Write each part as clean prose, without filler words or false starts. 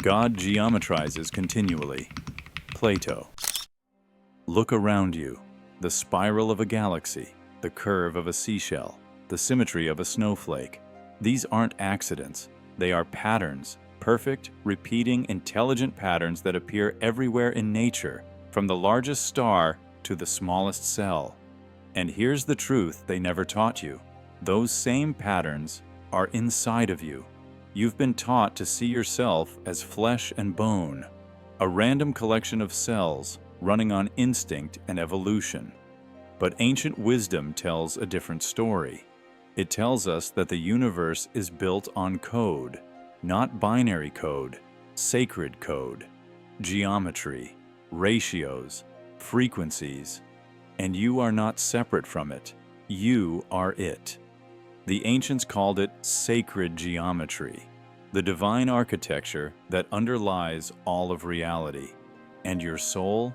God geometrizes continually. Plato. Look around you. The spiral of a galaxy, the curve of a seashell, the symmetry of a snowflake. These aren't accidents. They are patterns, perfect, repeating, intelligent patterns that appear everywhere in nature, from the largest star to the smallest cell. And here's the truth they never taught you. Those same patterns are inside of you. You've been taught to see yourself as flesh and bone, a random collection of cells running on instinct and evolution. But ancient wisdom tells a different story. It tells us that the universe is built on code, not binary code, sacred code, geometry, ratios, frequencies, and you are not separate from it. You are it. The ancients called it sacred geometry, the divine architecture that underlies all of reality. And your soul?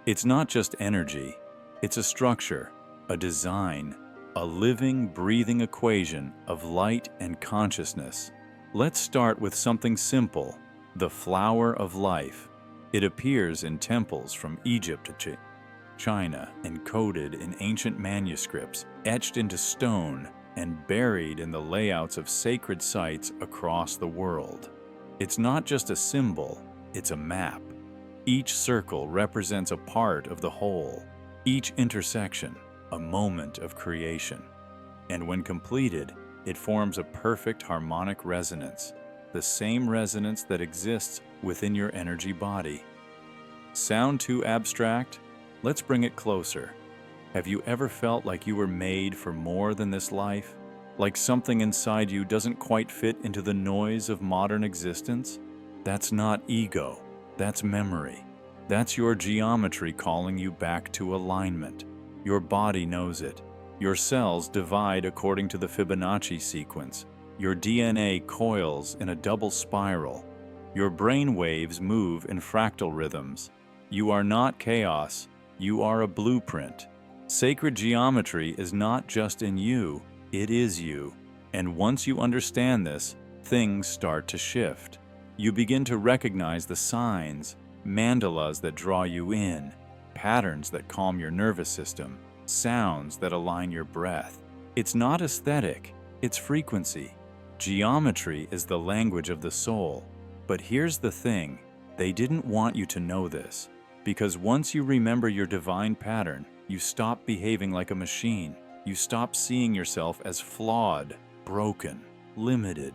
It's not just energy. It's a structure, a design, a living, breathing equation of light and consciousness. Let's start with something simple, the flower of life. It appears in temples from Egypt to China, encoded in ancient manuscripts, etched into stone, and buried in the layouts of sacred sites across the world. It's not just a symbol, it's a map. Each circle represents a part of the whole, each intersection a moment of creation. And when completed, it forms a perfect harmonic resonance, the same resonance that exists within your energy body. Sound too abstract? Let's bring it closer. Have you ever felt like you were made for more than this life? Like something inside you doesn't quite fit into the noise of modern existence? That's not ego, that's memory. That's your geometry calling you back to alignment. Your body knows it. Your cells divide according to the Fibonacci sequence. Your DNA coils in a double spiral. Your brain waves move in fractal rhythms. You are not chaos. You are a blueprint. Sacred geometry is not just in you, it is you. And once you understand this, things start to shift. You begin to recognize the signs, mandalas that draw you in, patterns that calm your nervous system, sounds that align your breath. It's not aesthetic, it's frequency. Geometry is the language of the soul. But here's the thing, they didn't want you to know this. Because once you remember your divine pattern, you stop behaving like a machine. You stop seeing yourself as flawed, broken, limited.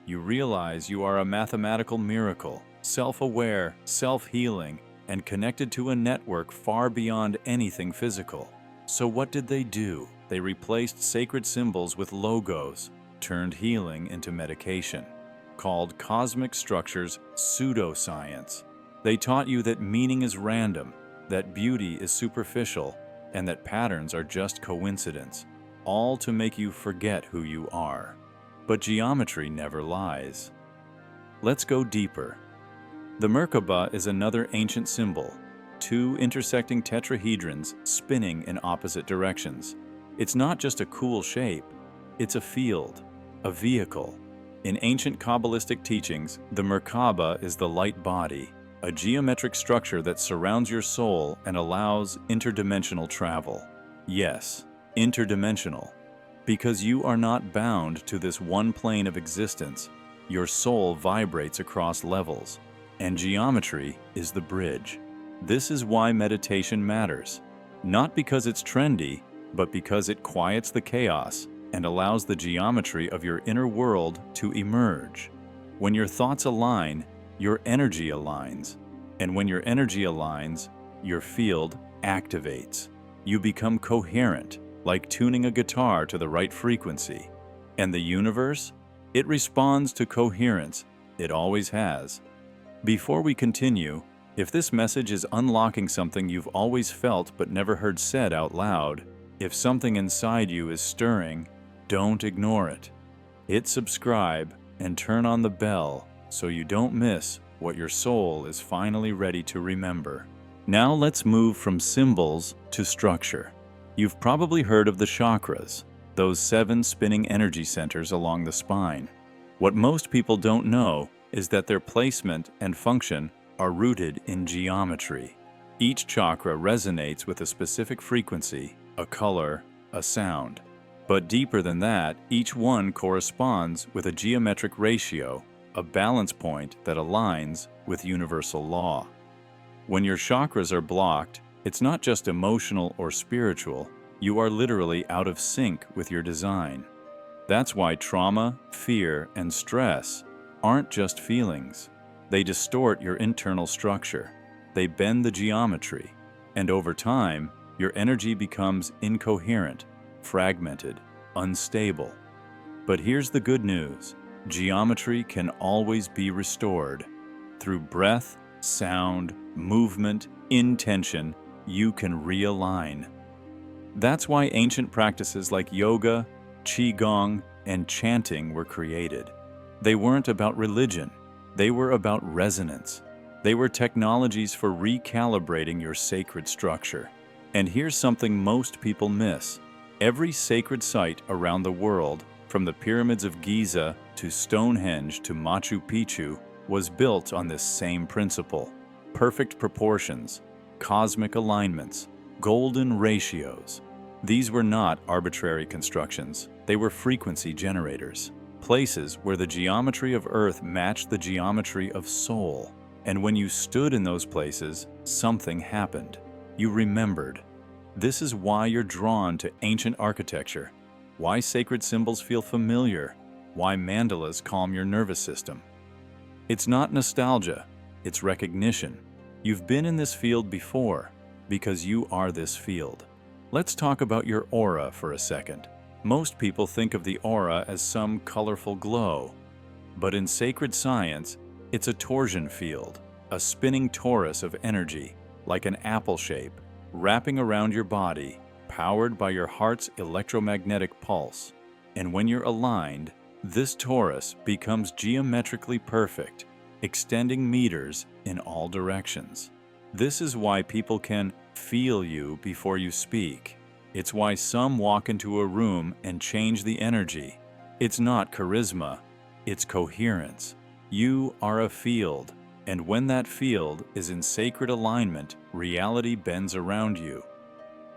You realize you are a mathematical miracle, self-aware, self-healing, and connected to a network far beyond anything physical. So what did they do? They replaced sacred symbols with logos, turned healing into medication, called cosmic structures pseudoscience. They taught you that meaning is random, that beauty is superficial, and that patterns are just coincidence, all to make you forget who you are. But geometry never lies. Let's go deeper. The Merkaba is another ancient symbol, two intersecting tetrahedrons spinning in opposite directions. It's not just a cool shape, it's a field, a vehicle. In ancient Kabbalistic teachings, the Merkaba is the light body, a geometric structure that surrounds your soul and allows interdimensional travel. Yes, interdimensional. Because you are not bound to this one plane of existence, your soul vibrates across levels, and geometry is the bridge. This is why meditation matters. Not because it's trendy, but because it quiets the chaos and allows the geometry of your inner world to emerge. When your thoughts align, your energy aligns. And when your energy aligns, your field activates. You become coherent, like tuning a guitar to the right frequency. And the universe? It responds to coherence. It always has. Before we continue, if this message is unlocking something you've always felt but never heard said out loud, if something inside you is stirring, don't ignore it. Hit subscribe and turn on the bell so you don't miss what your soul is finally ready to remember. Now let's move from symbols to structure. You've probably heard of the chakras, those 7 spinning energy centers along the spine. What most people don't know is that their placement and function are rooted in geometry. Each chakra resonates with a specific frequency, a color, a sound. But deeper than that, each one corresponds with a geometric ratio, a balance point that aligns with universal law. When your chakras are blocked, it's not just emotional or spiritual, you are literally out of sync with your design. That's why trauma, fear, and stress aren't just feelings. They distort your internal structure. They bend the geometry, and over time, your energy becomes incoherent, fragmented, unstable. But here's the good news. Geometry can always be restored. Through breath, sound, movement, intention, you can realign. That's why ancient practices like yoga, qigong, and chanting were created. They weren't about religion. They were about resonance. They were technologies for recalibrating your sacred structure. And here's something most people miss. Every sacred site around the world, from the pyramids of Giza to Stonehenge to Machu Picchu, was built on this same principle. Perfect proportions, cosmic alignments, golden ratios. These were not arbitrary constructions. They were frequency generators. Places where the geometry of Earth matched the geometry of soul. And when you stood in those places, something happened. You remembered. This is why you're drawn to ancient architecture, why sacred symbols feel familiar, why mandalas calm your nervous system. It's not nostalgia, it's recognition. You've been in this field before, because you are this field. Let's talk about your aura for a second. Most people think of the aura as some colorful glow, but in sacred science, it's a torsion field, a spinning torus of energy, like an apple shape, wrapping around your body, powered by your heart's electromagnetic pulse. And when you're aligned, this torus becomes geometrically perfect, extending meters in all directions. This is why people can feel you before you speak. It's why some walk into a room and change the energy. It's not charisma, it's coherence. You are a field, and when that field is in sacred alignment, reality bends around you.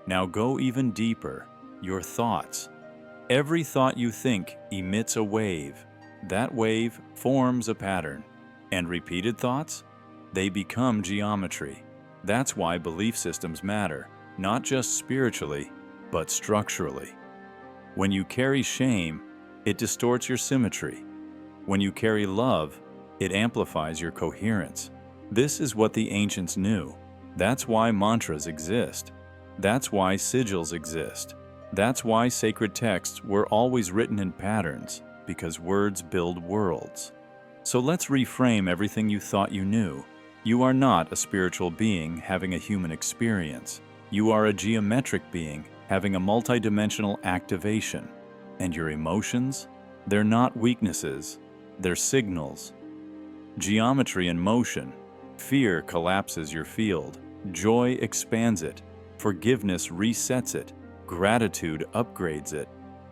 Now go even deeper, your thoughts. Every thought you think emits a wave. That wave forms a pattern. And repeated thoughts? They become geometry. That's why belief systems matter, not just spiritually, but structurally. When you carry shame, it distorts your symmetry. When you carry love, it amplifies your coherence. This is what the ancients knew. That's why mantras exist. That's why sigils exist. That's why sacred texts were always written in patterns, because words build worlds. So let's reframe everything you thought you knew. You are not a spiritual being having a human experience. You are a geometric being having a multidimensional activation. And your emotions? They're not weaknesses, they're signals. Geometry in motion. Fear collapses your field. Joy expands it. Forgiveness resets it. Gratitude upgrades it.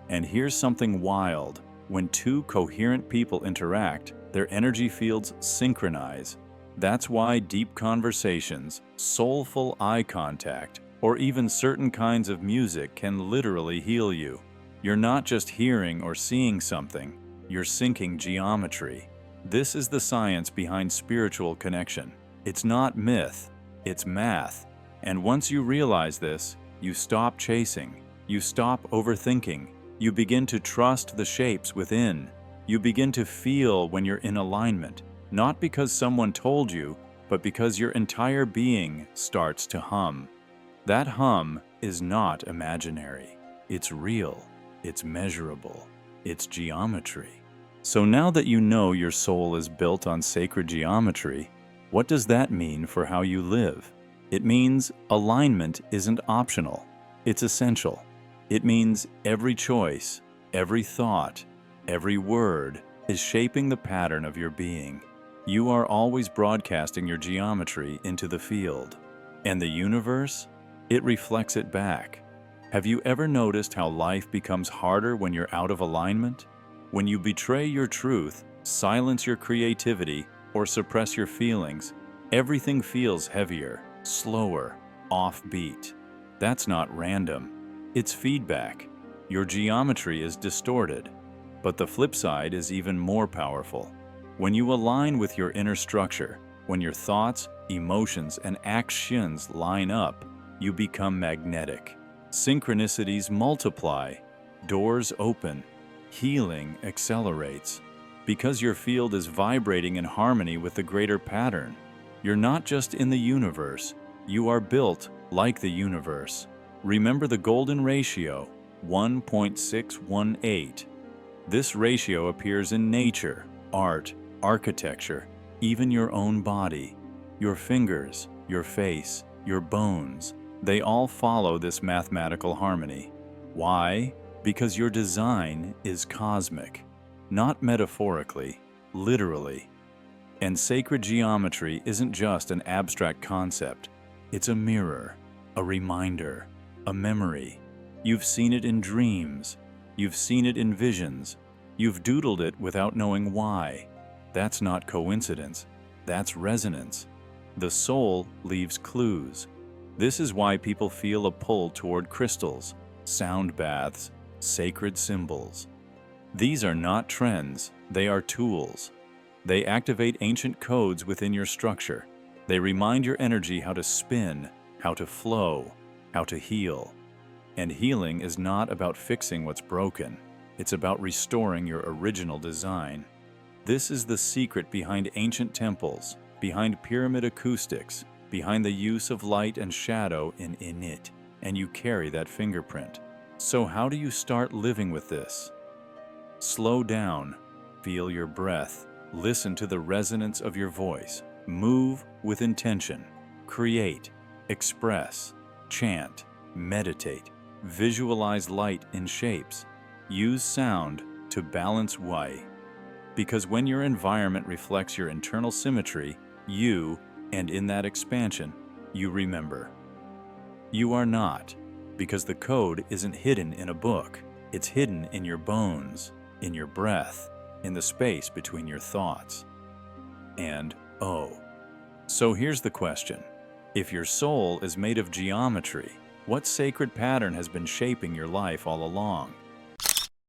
And here's something wild. When two coherent people interact, their energy fields synchronize. That's why deep conversations, soulful eye contact, or even certain kinds of music can literally heal you. You're not just hearing or seeing something, you're syncing geometry. This is the science behind spiritual connection. It's not myth, it's math. And once you realize this, you stop chasing, you stop overthinking, you begin to trust the shapes within. You begin to feel when you're in alignment, not because someone told you, but because your entire being starts to hum. That hum is not imaginary. It's real. It's measurable. It's geometry. So now that you know your soul is built on sacred geometry, what does that mean for how you live? It means alignment isn't optional. It's essential. It means every choice, every thought, every word is shaping the pattern of your being. You are always broadcasting your geometry into the field. And the universe? It reflects it back. Have you ever noticed how life becomes harder when you're out of alignment? When you betray your truth, silence your creativity, or suppress your feelings, everything feels heavier, slower, offbeat. That's not random. It's feedback. Your geometry is distorted. But the flip side is even more powerful. When you align with your inner structure, when your thoughts, emotions, and actions line up, you become magnetic. Synchronicities multiply, doors open, healing accelerates. Because your field is vibrating in harmony with the greater pattern, you're not just in the universe, you are built like the universe. Remember the golden ratio, 1.618. This ratio appears in nature, art, architecture, even your own body. Your fingers, your face, your bones, they all follow this mathematical harmony. Why? Because your design is cosmic, not metaphorically, literally. And sacred geometry isn't just an abstract concept. It's a mirror, a reminder, a memory. You've seen it in dreams. You've seen it in visions. You've doodled it without knowing why. That's not coincidence. That's resonance. The soul leaves clues. This is why people feel a pull toward crystals, sound baths, sacred symbols. These are not trends, they are tools. They activate ancient codes within your structure. They remind your energy how to spin, how to flow, how to heal. And healing is not about fixing what's broken. It's about restoring your original design. This is the secret behind ancient temples, behind pyramid acoustics, behind the use of light and shadow in it, and you carry that fingerprint. So how do you start living with this? Slow down, feel your breath, listen to the resonance of your voice, move with intention, create, express, chant, meditate, visualize light in shapes, use sound to balance why. Because when your environment reflects your internal symmetry, and in that expansion, you remember. You are not, because the code isn't hidden in a book. It's hidden in your bones, in your breath, in the space between your thoughts. And, so here's the question. If your soul is made of geometry, what sacred pattern has been shaping your life all along?